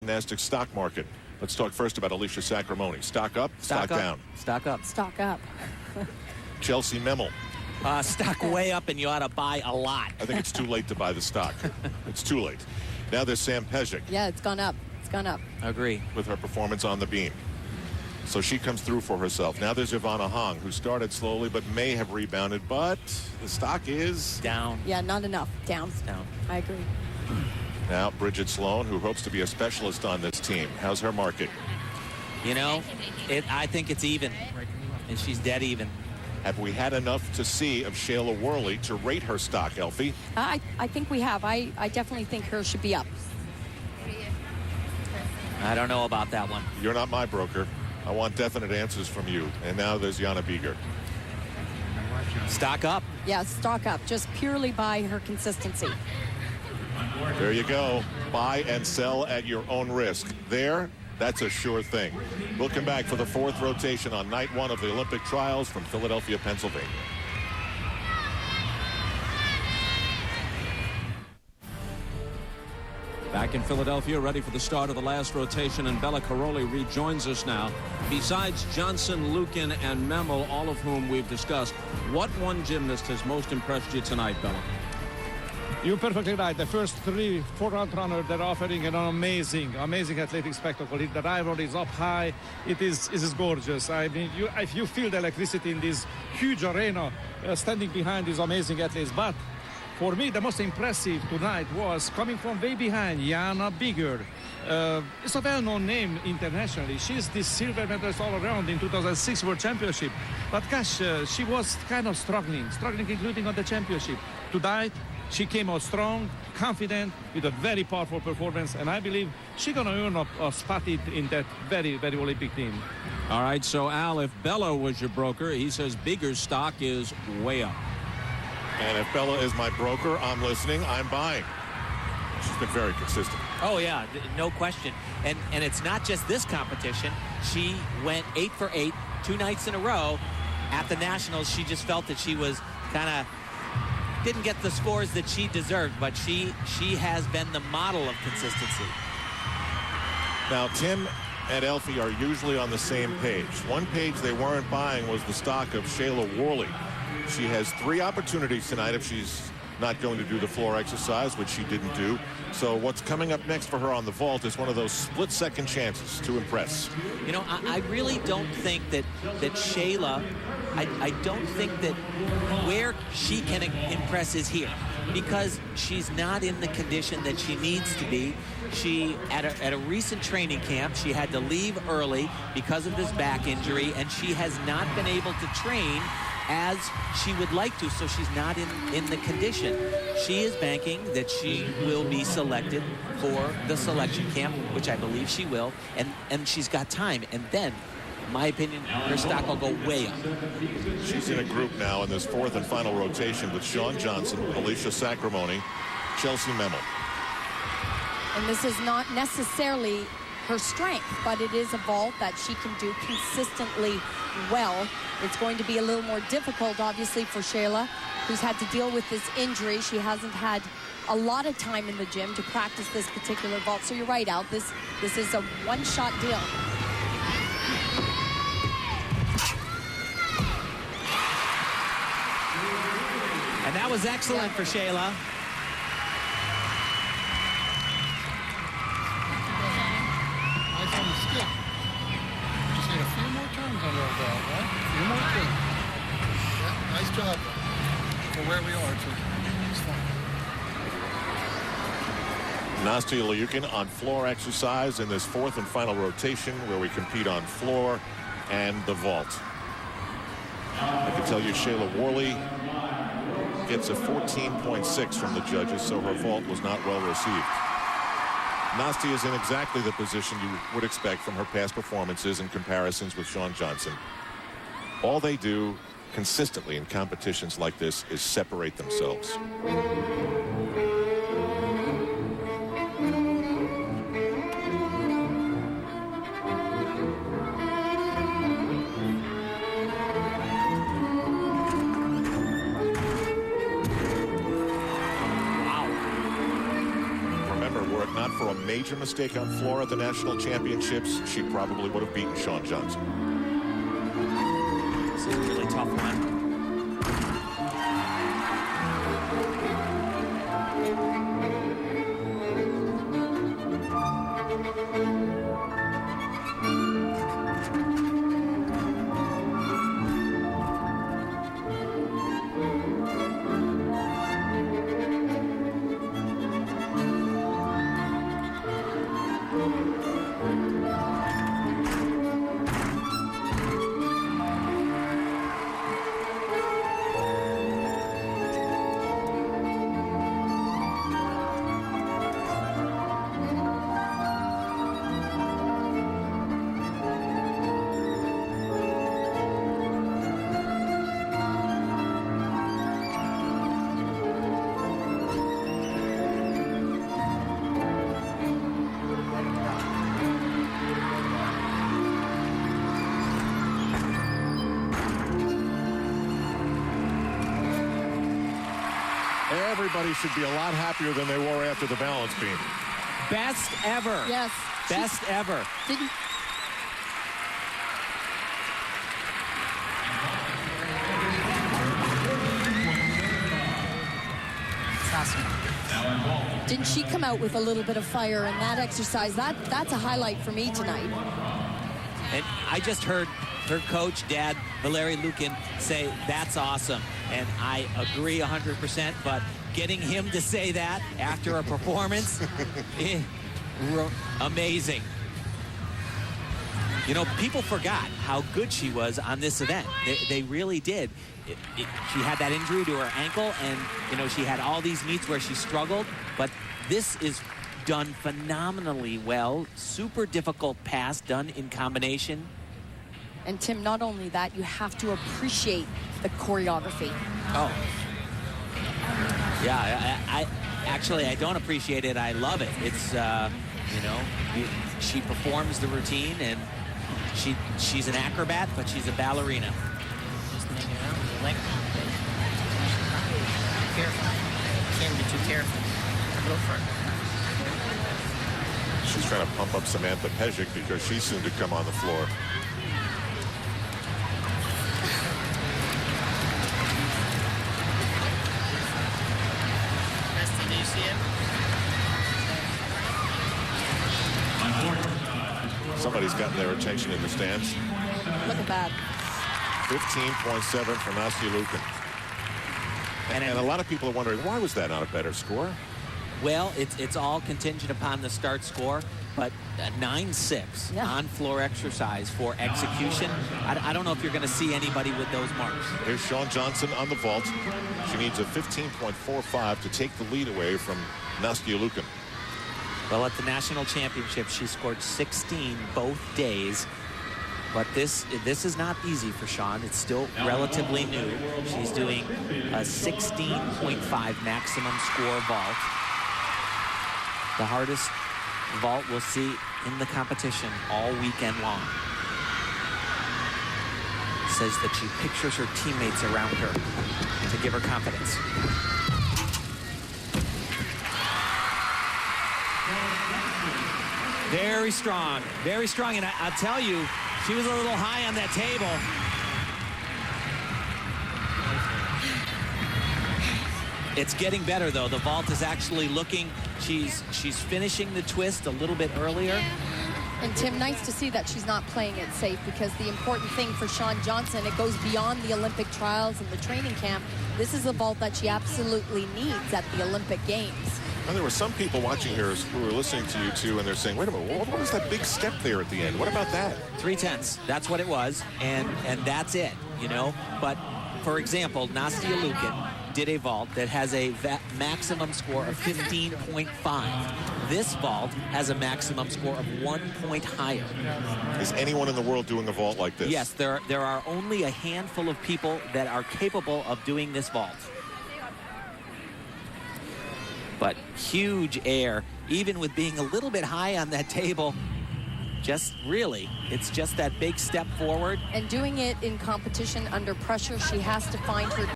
Gymnastics stock market. Let's talk first about Alicia Sacramone. Stock up, stock down. Stock up. Stock up. Chelsea Memmel. Stock way up, and you ought to buy a lot. I think it's too late to buy the stock. It's too late. Now there's Sam Pezic. Yeah, it's gone up. It's gone up. Agree. With her performance on the beam. So she comes through for herself. Now there's Ivana Hong, who started slowly but may have rebounded, but the stock is down. Yeah, not enough. Down. It's down. I agree. Now Bridget Sloan, who hopes to be a specialist on this team. How's her market? You know, I think it's even, and she's dead even. Have we had enough to see of Shayla Worley to rate her stock, Elfie? I think we have. I definitely think hers should be up. I don't know about that one. You're not my broker. I want definite answers from you. And now there's Jana Bieger. Stock up. Yeah, stock up, just purely by her consistency. There you go. Buy and sell at your own risk. There, that's a sure thing. We'll come back for the fourth rotation on night one of the Olympic trials from Philadelphia, Pennsylvania. Back in Philadelphia, ready for the start of the last rotation, and Bella Caroli rejoins us now. Besides Johnson, Lukin, and Memmel, all of whom we've discussed, what one gymnast has most impressed you tonight, Bella? You're perfectly right. The first three four-round runners, they're offering an amazing athletic spectacle. The rival is up high. It is gorgeous. I mean, if you feel the electricity in this huge arena, standing behind these amazing athletes. But for me, the most impressive tonight was coming from way behind, Jana Bieger. It's a well-known name internationally. She's the silver medalist all around in 2006 World Championship. But gosh, she was kind of struggling including on the championship. Tonight, she came out strong, confident, with a very powerful performance, and I believe she's going to earn a spot in that very, very Olympic team. All right, so Al, if Bella was your broker, he says Bieger's stock is way up. And if Bella is my broker, I'm listening, I'm buying. She's been very consistent. Oh, yeah, no question. And it's not just this competition. She went 8 for 8, 2 nights in a row. At the Nationals, she just felt that she was kind of didn't get the scores that she deserved, but she has been the model of consistency. Now, Tim and Elfie are usually on the same page. One page they weren't buying was the stock of Shayla Worley. She has 3 opportunities tonight if she's not going to do the floor exercise, which she didn't do. So what's coming up next for her on the vault is one of those split-second chances to impress. You know, I really don't think that Shayla, I don't think that where she can impress is here, because she's not in the condition that she needs to be. She, at a recent training camp, she had to leave early because of this back injury, and she has not been able to train as she would like to, so she's not in the condition. She is banking that she will be selected for the selection camp, which I believe she will, and she's got time. And then, in my opinion, her stock will go way up. She's in a group now in this fourth and final rotation with Shawn Johnson, Alicia Sacramone, Chelsea Memmel. And this is not necessarily her strength, but it is a vault that she can do consistently well. It's going to be a little more difficult, obviously, for Shayla, who's had to deal with this injury. She hasn't had a lot of time in the gym to practice this particular vault. So you're right, Al. This is a one-shot deal. And that was excellent for Shayla. Nice on the stick. Just need a few more turns under our belt, right? A few more turns. Yeah, nice job for where we are. It's fine. Nastia Liukin on floor exercise in this fourth and final rotation where we compete on floor and the vault. I can tell you Shayla Worley gets a 14.6 from the judges, so her vault was not well received. Nastia is in exactly the position you would expect from her past performances and comparisons with Shawn Johnson. All they do consistently in competitions like this is separate themselves. Were it not for a major mistake on floor at the national championships, she probably would have beaten Shawn Johnson. This is a really tough one. Everybody should be a lot happier than they were after the balance beam. Best ever. Yes. Best ever. Didn't. Didn't she come out with a little bit of fire in that exercise? That's a highlight for me tonight. And I just heard her coach, Dad, Valery Lukin, say, that's awesome. And I agree 100%, but getting him to say that after a performance, amazing. You know, people forgot how good she was on this event. They really did. She had that injury to her ankle, and, you know, she had all these meets where she struggled, but this is done phenomenally well. Super difficult pass done in combination. And Tim, not only that, you have to appreciate the choreography. Oh. Yeah, I don't appreciate it. I love it. It's, you know, she performs the routine, and she's an acrobat, but she's a ballerina. Just hanging around with your leg. Careful. Can't be too careful. Go for it. She's trying to pump up Samantha Pejic because she's soon to come on the floor. Preston, do you see it? Somebody's gotten their attention in the stands. Look at that. 15.7 for Nastia Lukin. And a lot of people are wondering, why was that not a better score? Well, it's all contingent upon the start score, but 9-6 on floor exercise for execution. I don't know if you're going to see anybody with those marks. Here's Shawn Johnson on the vault. She needs a 15.45 to take the lead away from Nastia Lukin. Well, at the national championship, she scored 16 both days. But this is not easy for Shawn. It's still relatively new. She's doing a 16.5 maximum score vault. The hardest vault we'll see in the competition all weekend long. Says that she pictures her teammates around her to give her confidence. Very strong, and I'll tell you, she was a little high on that table. It's getting better, though. The vault is actually looking, she's finishing the twist a little bit earlier. And Tim, nice to see that she's not playing it safe, because the important thing for Shawn Johnson, it goes beyond the Olympic trials and the training camp. This is a vault that she absolutely needs at the Olympic Games. And there were some people watching here who were listening to you two, and they're saying, wait a minute, what was that big step there at the end? What about that? 3/10. That's what it was, and that's it, you know. But, for example, Nastia Lukin did a vault that has a maximum score of 15.5. This vault has a maximum score of 1 point higher. Is anyone in the world doing a vault like this? Yes, there are only a handful of people that are capable of doing this vault. But huge air, even with being a little bit high on that table. Just really, it's just that big step forward. And doing it in competition under pressure, she has to find her